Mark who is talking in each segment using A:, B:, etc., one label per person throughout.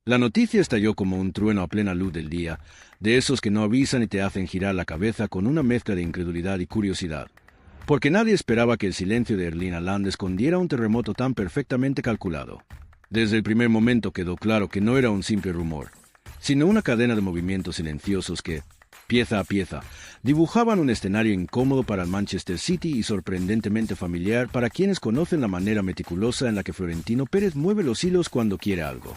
A: La noticia estalló como un trueno a plena luz del día, de esos que no avisan y te hacen girar la cabeza con una mezcla de incredulidad y curiosidad. Porque nadie esperaba que el silencio de Erling Haaland escondiera un terremoto tan perfectamente calculado. Desde el primer momento quedó claro que no era un simple rumor, sino una cadena de movimientos silenciosos que, pieza a pieza, dibujaban un escenario incómodo para el Manchester City y sorprendentemente familiar para quienes conocen la manera meticulosa en la que Florentino Pérez mueve los hilos cuando quiere algo.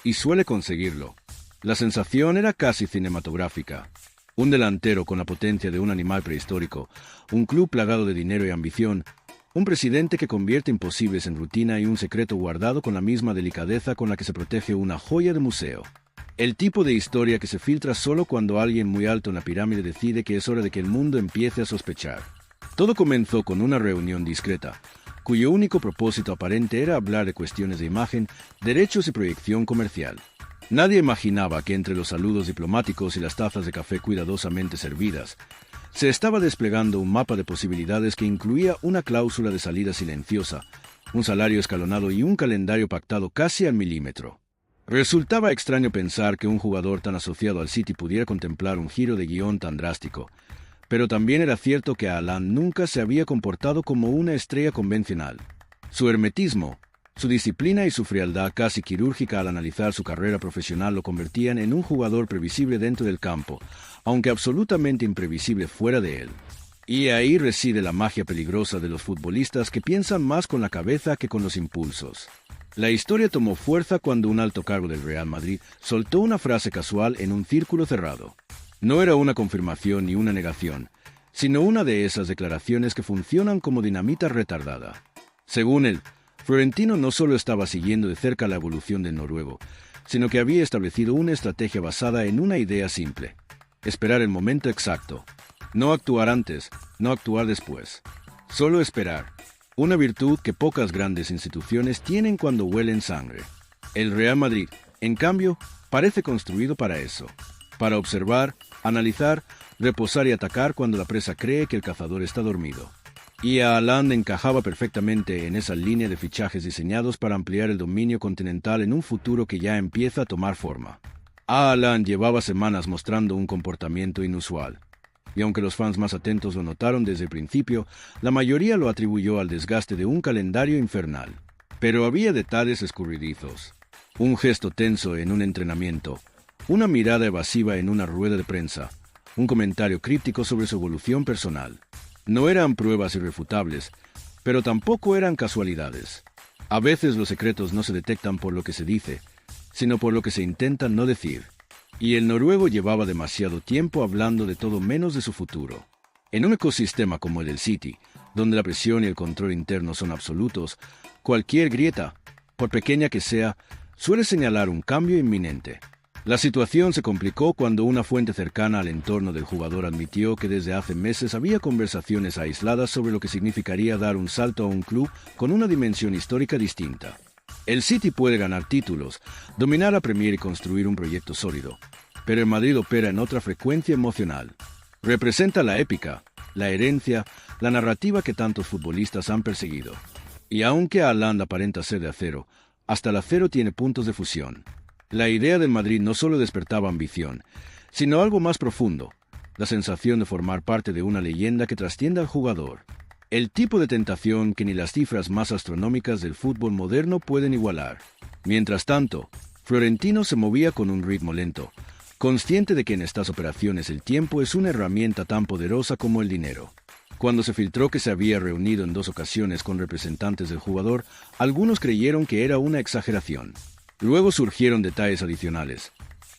A: Y suele conseguirlo. La sensación era casi cinematográfica. Un delantero con la potencia de un animal prehistórico, un club plagado de dinero y ambición, un presidente que convierte imposibles en rutina y un secreto guardado con la misma delicadeza con la que se protege una joya de museo. El tipo de historia que se filtra solo cuando alguien muy alto en la pirámide decide que es hora de que el mundo empiece a sospechar. Todo comenzó con una reunión discreta, cuyo único propósito aparente era hablar de cuestiones de imagen, derechos y proyección comercial. Nadie imaginaba que entre los saludos diplomáticos y las tazas de café cuidadosamente servidas, se estaba desplegando un mapa de posibilidades que incluía una cláusula de salida silenciosa, un salario escalonado y un calendario pactado casi al milímetro. Resultaba extraño pensar que un jugador tan asociado al City pudiera contemplar un giro de guión tan drástico, pero también era cierto que Haaland nunca se había comportado como una estrella convencional. Su hermetismo, su disciplina y su frialdad casi quirúrgica al analizar su carrera profesional lo convertían en un jugador previsible dentro del campo, aunque absolutamente imprevisible fuera de él. Y ahí reside la magia peligrosa de los futbolistas que piensan más con la cabeza que con los impulsos. La historia tomó fuerza cuando un alto cargo del Real Madrid soltó una frase casual en un círculo cerrado. No era una confirmación ni una negación, sino una de esas declaraciones que funcionan como dinamita retardada. Según él, Florentino no solo estaba siguiendo de cerca la evolución del noruego, sino que había establecido una estrategia basada en una idea simple: esperar el momento exacto. No actuar antes, no actuar después. Solo esperar. Una virtud que pocas grandes instituciones tienen cuando huelen sangre. El Real Madrid, en cambio, parece construido para eso. Para observar, analizar, reposar y atacar cuando la presa cree que el cazador está dormido. Y Haaland encajaba perfectamente en esa línea de fichajes diseñados para ampliar el dominio continental en un futuro que ya empieza a tomar forma. Haaland llevaba semanas mostrando un comportamiento inusual. Y aunque los fans más atentos lo notaron desde el principio, la mayoría lo atribuyó al desgaste de un calendario infernal. Pero había detalles escurridizos. Un gesto tenso en un entrenamiento, una mirada evasiva en una rueda de prensa, un comentario críptico sobre su evolución personal. No eran pruebas irrefutables, pero tampoco eran casualidades. A veces los secretos no se detectan por lo que se dice, sino por lo que se intenta no decir. Y el noruego llevaba demasiado tiempo hablando de todo menos de su futuro. En un ecosistema como el del City, donde la presión y el control interno son absolutos, cualquier grieta, por pequeña que sea, suele señalar un cambio inminente. La situación se complicó cuando una fuente cercana al entorno del jugador admitió que desde hace meses había conversaciones aisladas sobre lo que significaría dar un salto a un club con una dimensión histórica distinta. El City puede ganar títulos, dominar la Premier y construir un proyecto sólido, pero el Madrid opera en otra frecuencia emocional. Representa la épica, la herencia, la narrativa que tantos futbolistas han perseguido. Y aunque Haaland aparenta ser de acero, hasta el acero tiene puntos de fusión. La idea del Madrid no solo despertaba ambición, sino algo más profundo, la sensación de formar parte de una leyenda que trasciende al jugador. El tipo de tentación que ni las cifras más astronómicas del fútbol moderno pueden igualar. Mientras tanto, Florentino se movía con un ritmo lento, consciente de que en estas operaciones el tiempo es una herramienta tan poderosa como el dinero. Cuando se filtró que se había reunido en 2 ocasiones con representantes del jugador, algunos creyeron que era una exageración. Luego surgieron detalles adicionales.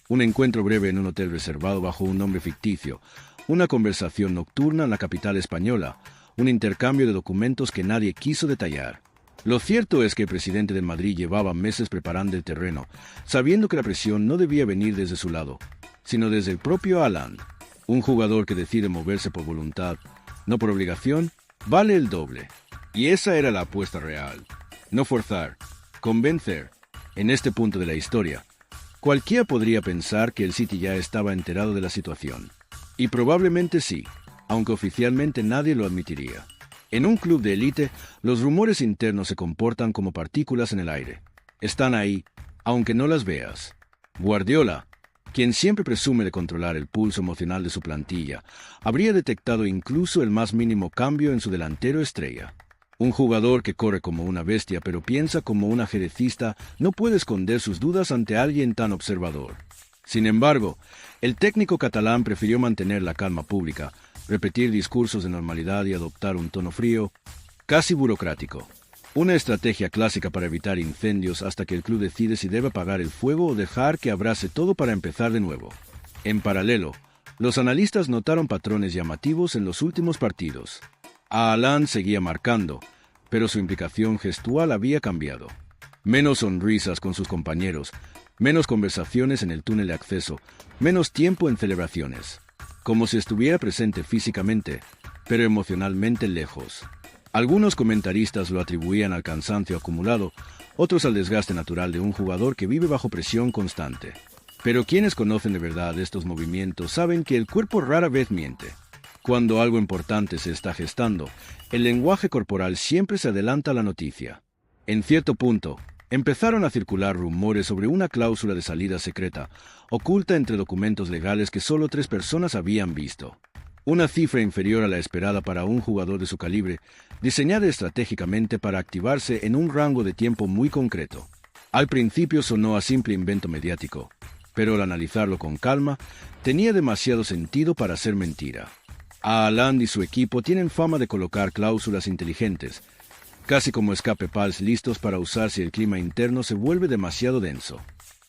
A: Un encuentro breve en un hotel reservado bajo un nombre ficticio, una conversación nocturna en la capital española, un intercambio de documentos que nadie quiso detallar. Lo cierto es que el presidente del Madrid llevaba meses preparando el terreno, sabiendo que la presión no debía venir desde su lado, sino desde el propio Haaland. Un jugador que decide moverse por voluntad, no por obligación, vale el doble. Y esa era la apuesta real. No forzar, convencer. En este punto de la historia, cualquiera podría pensar que el City ya estaba enterado de la situación. Y probablemente sí, aunque oficialmente nadie lo admitiría. En un club de élite, los rumores internos se comportan como partículas en el aire. Están ahí, aunque no las veas. Guardiola, quien siempre presume de controlar el pulso emocional de su plantilla, habría detectado incluso el más mínimo cambio en su delantero estrella. Un jugador que corre como una bestia pero piensa como un ajedrecista no puede esconder sus dudas ante alguien tan observador. Sin embargo, el técnico catalán prefirió mantener la calma pública, repetir discursos de normalidad y adoptar un tono frío, casi burocrático. Una estrategia clásica para evitar incendios hasta que el club decide si debe apagar el fuego o dejar que abrace todo para empezar de nuevo. En paralelo, los analistas notaron patrones llamativos en los últimos partidos. Haaland seguía marcando, pero su implicación gestual había cambiado. Menos sonrisas con sus compañeros, menos conversaciones en el túnel de acceso, menos tiempo en celebraciones. Como si estuviera presente físicamente, pero emocionalmente lejos. Algunos comentaristas lo atribuían al cansancio acumulado, otros al desgaste natural de un jugador que vive bajo presión constante. Pero quienes conocen de verdad estos movimientos saben que el cuerpo rara vez miente. Cuando algo importante se está gestando, el lenguaje corporal siempre se adelanta a la noticia. En cierto punto, empezaron a circular rumores sobre una cláusula de salida secreta, oculta entre documentos legales que solo 3 personas habían visto. Una cifra inferior a la esperada para un jugador de su calibre, diseñada estratégicamente para activarse en un rango de tiempo muy concreto. Al principio sonó a simple invento mediático, pero al analizarlo con calma, tenía demasiado sentido para ser mentira. Haaland y su equipo tienen fama de colocar cláusulas inteligentes, casi como escape pals listos para usar si el clima interno se vuelve demasiado denso.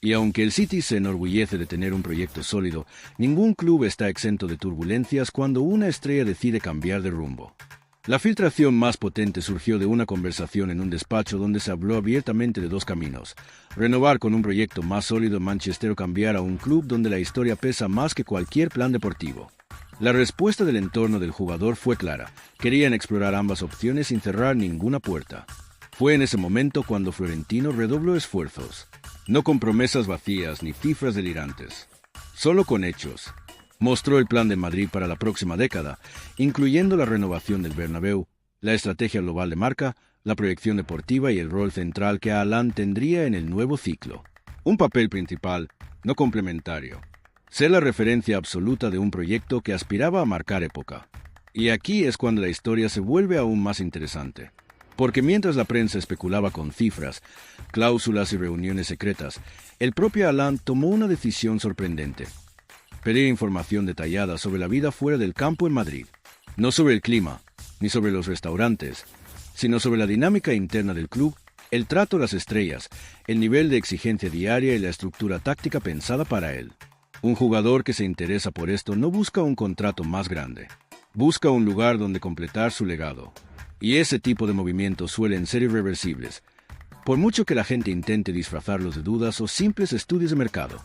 A: Y aunque el City se enorgullece de tener un proyecto sólido, ningún club está exento de turbulencias cuando una estrella decide cambiar de rumbo. La filtración más potente surgió de una conversación en un despacho donde se habló abiertamente de 2 caminos: renovar con un proyecto más sólido en Manchester o cambiar a un club donde la historia pesa más que cualquier plan deportivo. La respuesta del entorno del jugador fue clara: querían explorar ambas opciones sin cerrar ninguna puerta. Fue en ese momento cuando Florentino redobló esfuerzos. No con promesas vacías ni cifras delirantes, solo con hechos. Mostró el plan de Madrid para la próxima década, incluyendo la renovación del Bernabéu, la estrategia global de marca, la proyección deportiva y el rol central que Haaland tendría en el nuevo ciclo. Un papel principal, no complementario. Ser la referencia absoluta de un proyecto que aspiraba a marcar época. Y aquí es cuando la historia se vuelve aún más interesante. Porque mientras la prensa especulaba con cifras, cláusulas y reuniones secretas, el propio Haaland tomó una decisión sorprendente: pedir información detallada sobre la vida fuera del campo en Madrid. No sobre el clima, ni sobre los restaurantes, sino sobre la dinámica interna del club, el trato a las estrellas, el nivel de exigencia diaria y la estructura táctica pensada para él. Un jugador que se interesa por esto no busca un contrato más grande, busca un lugar donde completar su legado. Y ese tipo de movimientos suelen ser irreversibles, por mucho que la gente intente disfrazarlos de dudas o simples estudios de mercado.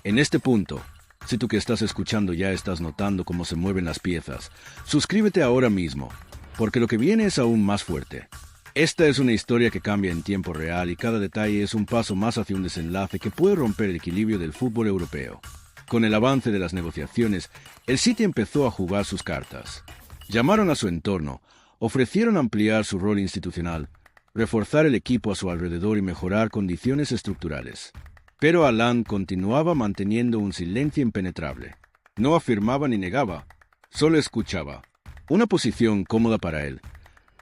A: En este punto, si tú que estás escuchando ya estás notando cómo se mueven las piezas, suscríbete ahora mismo, porque lo que viene es aún más fuerte. Esta es una historia que cambia en tiempo real y cada detalle es un paso más hacia un desenlace que puede romper el equilibrio del fútbol europeo. Con el avance de las negociaciones, el City empezó a jugar sus cartas. Llamaron a su entorno, ofrecieron ampliar su rol institucional, reforzar el equipo a su alrededor y mejorar condiciones estructurales. Pero Haaland continuaba manteniendo un silencio impenetrable. No afirmaba ni negaba, solo escuchaba. Una posición cómoda para él,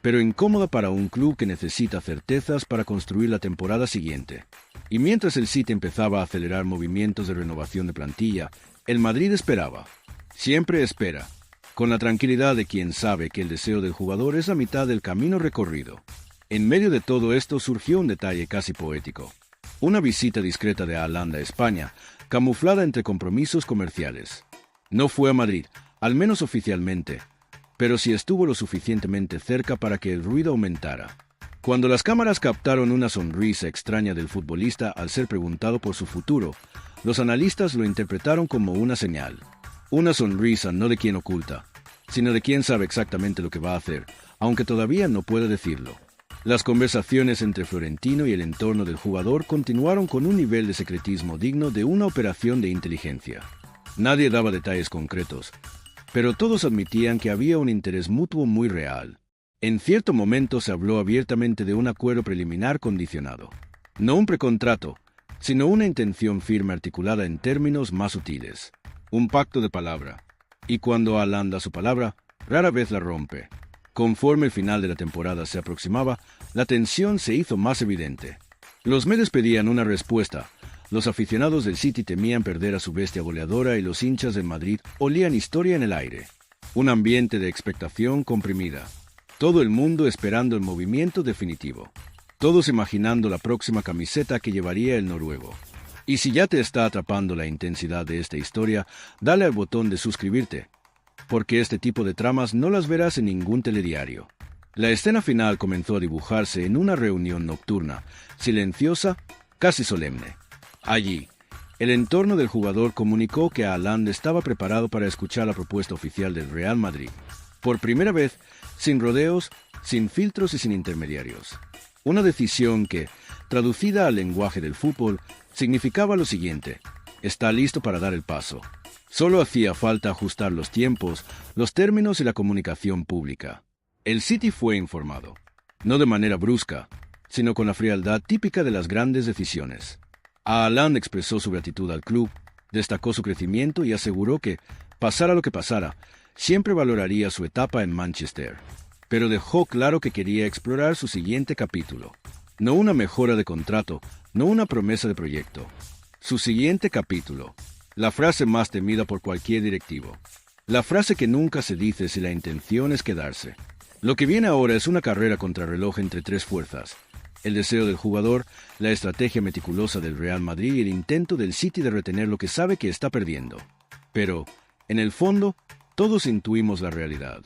A: pero incómoda para un club que necesita certezas para construir la temporada siguiente. Y mientras el City empezaba a acelerar movimientos de renovación de plantilla, el Madrid esperaba. Siempre espera, con la tranquilidad de quien sabe que el deseo del jugador es la mitad del camino recorrido. En medio de todo esto surgió un detalle casi poético. Una visita discreta de Haaland a España, camuflada entre compromisos comerciales. No fue a Madrid, al menos oficialmente, pero sí estuvo lo suficientemente cerca para que el ruido aumentara. Cuando las cámaras captaron una sonrisa extraña del futbolista al ser preguntado por su futuro, los analistas lo interpretaron como una señal. Una sonrisa no de quien oculta, sino de quien sabe exactamente lo que va a hacer, aunque todavía no puede decirlo. Las conversaciones entre Florentino y el entorno del jugador continuaron con un nivel de secretismo digno de una operación de inteligencia. Nadie daba detalles concretos, pero todos admitían que había un interés mutuo muy real. En cierto momento se habló abiertamente de un acuerdo preliminar condicionado. No un precontrato, sino una intención firme articulada en términos más sutiles. Un pacto de palabra. Y cuando Haaland da su palabra, rara vez la rompe. Conforme el final de la temporada se aproximaba, la tensión se hizo más evidente. Los medios pedían una respuesta. Los aficionados del City temían perder a su bestia goleadora y los hinchas del Madrid olían historia en el aire. Un ambiente de expectación comprimida. Todo el mundo esperando el movimiento definitivo. Todos imaginando la próxima camiseta que llevaría el noruego. Y si ya te está atrapando la intensidad de esta historia, dale al botón de suscribirte, porque este tipo de tramas no las verás en ningún telediario. La escena final comenzó a dibujarse en una reunión nocturna, silenciosa, casi solemne. Allí, el entorno del jugador comunicó que Haaland estaba preparado para escuchar la propuesta oficial del Real Madrid. Por primera vez, sin rodeos, sin filtros y sin intermediarios. Una decisión que, traducida al lenguaje del fútbol, significaba lo siguiente: está listo para dar el paso. Solo hacía falta ajustar los tiempos, los términos y la comunicación pública. El City fue informado, no de manera brusca, sino con la frialdad típica de las grandes decisiones. Haaland expresó su gratitud al club, destacó su crecimiento y aseguró que, pasara lo que pasara, siempre valoraría su etapa en Manchester. Pero dejó claro que quería explorar su siguiente capítulo. No una mejora de contrato, no una promesa de proyecto. Su siguiente capítulo. La frase más temida por cualquier directivo. La frase que nunca se dice si la intención es quedarse. Lo que viene ahora es una carrera contrarreloj entre tres fuerzas. El deseo del jugador, la estrategia meticulosa del Real Madrid y el intento del City de retener lo que sabe que está perdiendo. Pero, en el fondo, todos intuimos la realidad.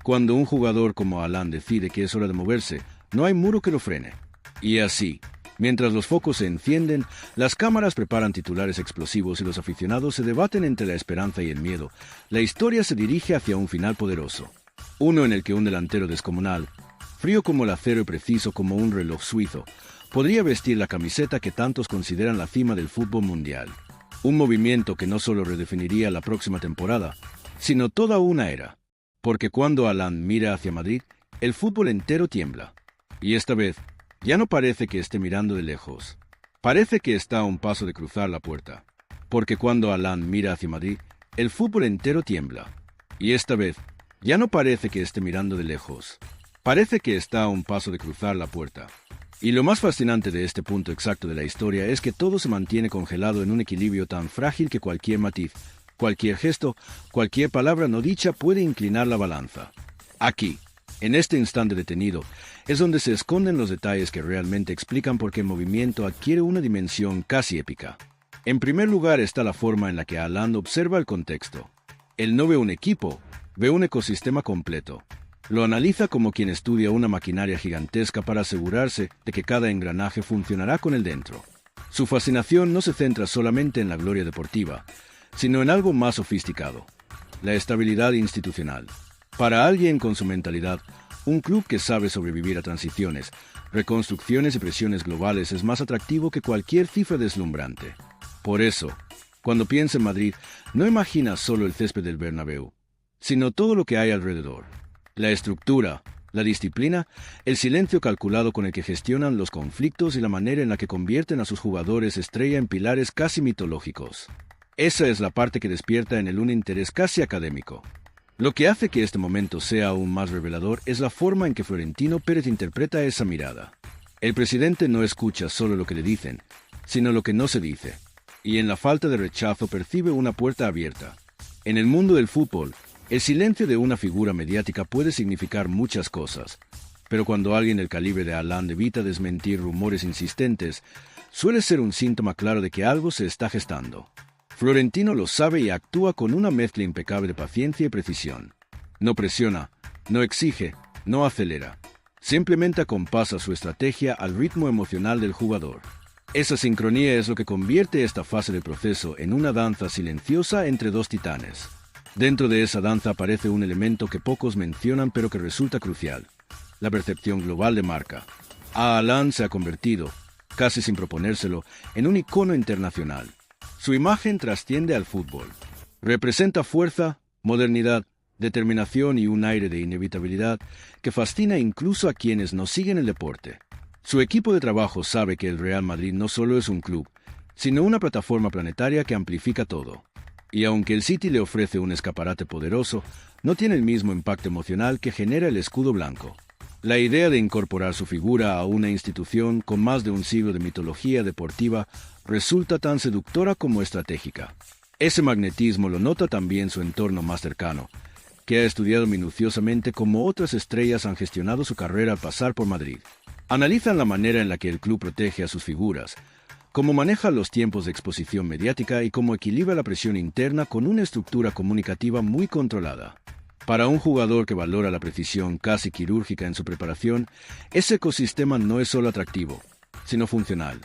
A: Cuando un jugador como Haaland decide que es hora de moverse, no hay muro que lo frene. Y así, mientras los focos se encienden, las cámaras preparan titulares explosivos y los aficionados se debaten entre la esperanza y el miedo, la historia se dirige hacia un final poderoso. Uno en el que un delantero descomunal, frío como el acero y preciso como un reloj suizo, podría vestir la camiseta que tantos consideran la cima del fútbol mundial. Un movimiento que no solo redefiniría la próxima temporada, sino toda una era. Porque cuando Haaland mira hacia Madrid, el fútbol entero tiembla. Y esta vez, ya no parece que esté mirando de lejos. Parece que está a un paso de cruzar la puerta. Porque cuando Haaland mira hacia Madrid, el fútbol entero tiembla. Y esta vez, ya no parece que esté mirando de lejos. Parece que está a un paso de cruzar la puerta. Y lo más fascinante de este punto exacto de la historia es que todo se mantiene congelado en un equilibrio tan frágil que cualquier matiz, cualquier gesto, cualquier palabra no dicha puede inclinar la balanza. Aquí, en este instante detenido, es donde se esconden los detalles que realmente explican por qué el movimiento adquiere una dimensión casi épica. En primer lugar está la forma en la que Haaland observa el contexto. Él no ve un equipo, ve un ecosistema completo. Lo analiza como quien estudia una maquinaria gigantesca para asegurarse de que cada engranaje funcionará con él dentro. Su fascinación no se centra solamente en la gloria deportiva, sino en algo más sofisticado: la estabilidad institucional. Para alguien con su mentalidad, un club que sabe sobrevivir a transiciones, reconstrucciones y presiones globales es más atractivo que cualquier cifra deslumbrante. Por eso, cuando piensa en Madrid, no imagina solo el césped del Bernabéu, sino todo lo que hay alrededor. La estructura, la disciplina, el silencio calculado con el que gestionan los conflictos y la manera en la que convierten a sus jugadores estrella en pilares casi mitológicos. Esa es la parte que despierta en él un interés casi académico. Lo que hace que este momento sea aún más revelador es la forma en que Florentino Pérez interpreta esa mirada. El presidente no escucha solo lo que le dicen, sino lo que no se dice, y en la falta de rechazo percibe una puerta abierta. En el mundo del fútbol, el silencio de una figura mediática puede significar muchas cosas, pero cuando alguien del calibre de Haaland evita desmentir rumores insistentes, suele ser un síntoma claro de que algo se está gestando. Florentino lo sabe y actúa con una mezcla impecable de paciencia y precisión. No presiona, no exige, no acelera. Simplemente acompasa su estrategia al ritmo emocional del jugador. Esa sincronía es lo que convierte esta fase del proceso en una danza silenciosa entre dos titanes. Dentro de esa danza aparece un elemento que pocos mencionan pero que resulta crucial: la percepción global de marca. Haaland se ha convertido, casi sin proponérselo, en un icono internacional. Su imagen trasciende al fútbol. Representa fuerza, modernidad, determinación y un aire de inevitabilidad que fascina incluso a quienes no siguen el deporte. Su equipo de trabajo sabe que el Real Madrid no solo es un club, sino una plataforma planetaria que amplifica todo. Y aunque el City le ofrece un escaparate poderoso, no tiene el mismo impacto emocional que genera el escudo blanco. La idea de incorporar su figura a una institución con más de un siglo de mitología deportiva resulta tan seductora como estratégica. Ese magnetismo lo nota también su entorno más cercano, que ha estudiado minuciosamente cómo otras estrellas han gestionado su carrera al pasar por Madrid. Analizan la manera en la que el club protege a sus figuras, cómo maneja los tiempos de exposición mediática y cómo equilibra la presión interna con una estructura comunicativa muy controlada. Para un jugador que valora la precisión casi quirúrgica en su preparación, ese ecosistema no es solo atractivo, sino funcional.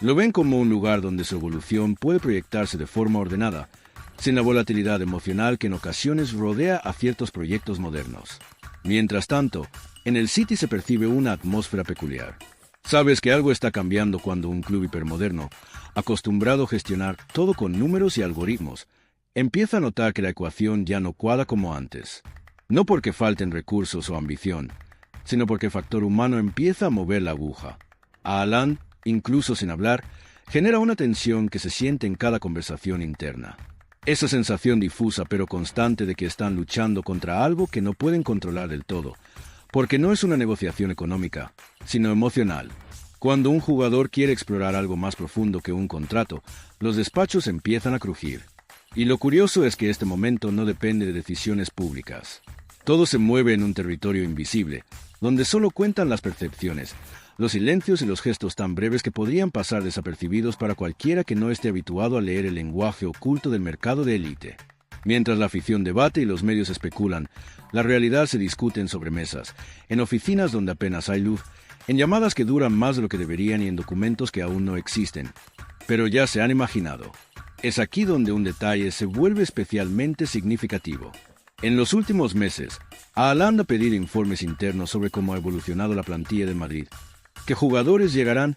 A: Lo ven como un lugar donde su evolución puede proyectarse de forma ordenada, sin la volatilidad emocional que en ocasiones rodea a ciertos proyectos modernos. Mientras tanto, en el City se percibe una atmósfera peculiar. Sabes que algo está cambiando cuando un club hipermoderno, acostumbrado a gestionar todo con números y algoritmos, empieza a notar que la ecuación ya no cuadra como antes. No porque falten recursos o ambición, sino porque el factor humano empieza a mover la aguja. A Haaland, incluso sin hablar, genera una tensión que se siente en cada conversación interna. Esa sensación difusa pero constante de que están luchando contra algo que no pueden controlar del todo, porque no es una negociación económica, sino emocional. Cuando un jugador quiere explorar algo más profundo que un contrato, los despachos empiezan a crujir. Y lo curioso es que este momento no depende de decisiones públicas. Todo se mueve en un territorio invisible, donde solo cuentan las percepciones, los silencios y los gestos tan breves que podrían pasar desapercibidos para cualquiera que no esté habituado a leer el lenguaje oculto del mercado de élite. Mientras la afición debate y los medios especulan, la realidad se discute en sobremesas, en oficinas donde apenas hay luz, en llamadas que duran más de lo que deberían y en documentos que aún no existen, pero ya se han imaginado. Es aquí donde un detalle se vuelve especialmente significativo. En los últimos meses, Haaland ha pedido informes internos sobre cómo ha evolucionado la plantilla de Madrid, qué jugadores llegarán,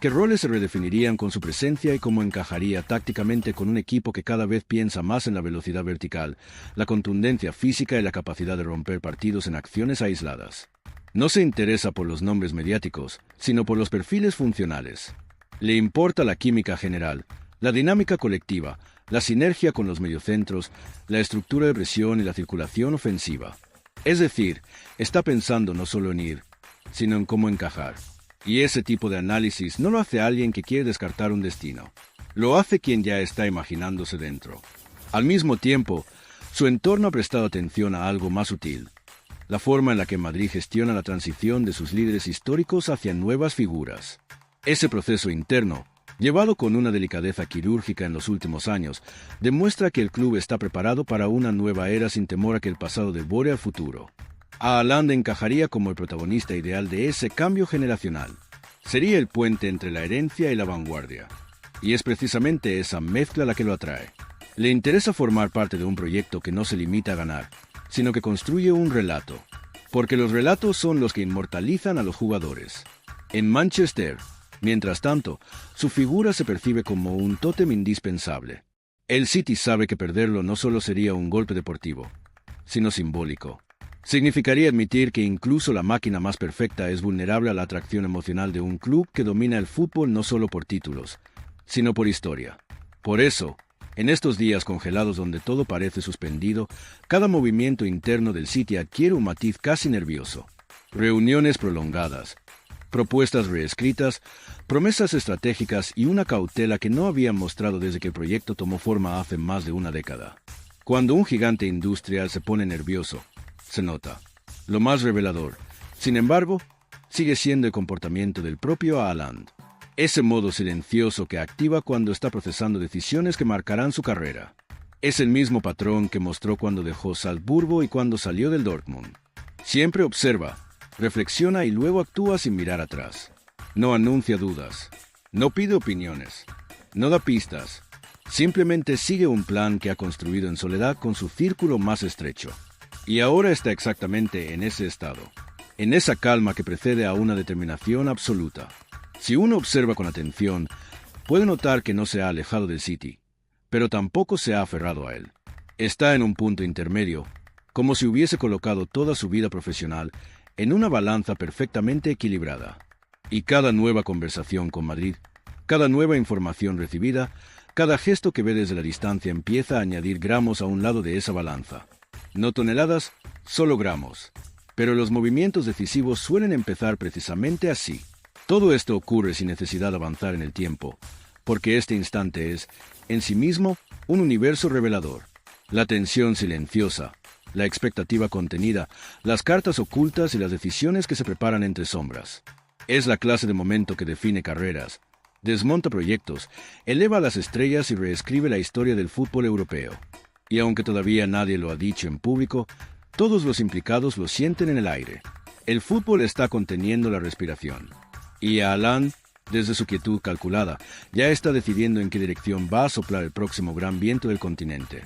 A: qué roles se redefinirían con su presencia y cómo encajaría tácticamente con un equipo que cada vez piensa más en la velocidad vertical, la contundencia física y la capacidad de romper partidos en acciones aisladas. No se interesa por los nombres mediáticos, sino por los perfiles funcionales. Le importa la química general, la dinámica colectiva, la sinergia con los mediocentros, la estructura de presión y la circulación ofensiva. Es decir, está pensando no solo en ir, sino en cómo encajar. Y ese tipo de análisis no lo hace alguien que quiere descartar un destino. Lo hace quien ya está imaginándose dentro. Al mismo tiempo, su entorno ha prestado atención a algo más sutil: la forma en la que Madrid gestiona la transición de sus líderes históricos hacia nuevas figuras. Ese proceso interno, llevado con una delicadeza quirúrgica en los últimos años, demuestra que el club está preparado para una nueva era sin temor a que el pasado devore al futuro. Haaland encajaría como el protagonista ideal de ese cambio generacional. Sería el puente entre la herencia y la vanguardia. Y es precisamente esa mezcla la que lo atrae. Le interesa formar parte de un proyecto que no se limita a ganar, sino que construye un relato. Porque los relatos son los que inmortalizan a los jugadores. En Manchester, mientras tanto, su figura se percibe como un tótem indispensable. El City sabe que perderlo no solo sería un golpe deportivo, sino simbólico. Significaría admitir que incluso la máquina más perfecta es vulnerable a la atracción emocional de un club que domina el fútbol no solo por títulos, sino por historia. Por eso, en estos días congelados donde todo parece suspendido, cada movimiento interno del City adquiere un matiz casi nervioso. Reuniones prolongadas, propuestas reescritas, promesas estratégicas y una cautela que no habían mostrado desde que el proyecto tomó forma hace más de una década. Cuando un gigante industrial se pone nervioso, se nota. Lo más revelador, sin embargo, sigue siendo el comportamiento del propio Haaland. Ese modo silencioso que activa cuando está procesando decisiones que marcarán su carrera. Es el mismo patrón que mostró cuando dejó Salzburgo y cuando salió del Dortmund. Siempre observa, reflexiona y luego actúa sin mirar atrás. No anuncia dudas, no pide opiniones, no da pistas. Simplemente sigue un plan que ha construido en soledad con su círculo más estrecho. Y ahora está exactamente en ese estado, en esa calma que precede a una determinación absoluta. Si uno observa con atención, puede notar que no se ha alejado del City, pero tampoco se ha aferrado a él. Está en un punto intermedio, como si hubiese colocado toda su vida profesional en una balanza perfectamente equilibrada. Y cada nueva conversación con Madrid, Cada nueva información recibida, cada gesto que ve desde la distancia empieza a añadir gramos a un lado de esa balanza. No toneladas, solo gramos. Pero los movimientos decisivos suelen empezar precisamente así. Todo esto ocurre sin necesidad de avanzar en el tiempo, porque este instante es, en sí mismo, un universo revelador. La tensión silenciosa, la expectativa contenida, las cartas ocultas y las decisiones que se preparan entre sombras. Es la clase de momento que define carreras, desmonta proyectos, eleva a las estrellas y reescribe la historia del fútbol europeo. Y aunque todavía nadie lo ha dicho en público, todos los implicados lo sienten en el aire. El fútbol está conteniendo la respiración. Y Haaland, desde su quietud calculada, ya está decidiendo en qué dirección va a soplar el próximo gran viento del continente.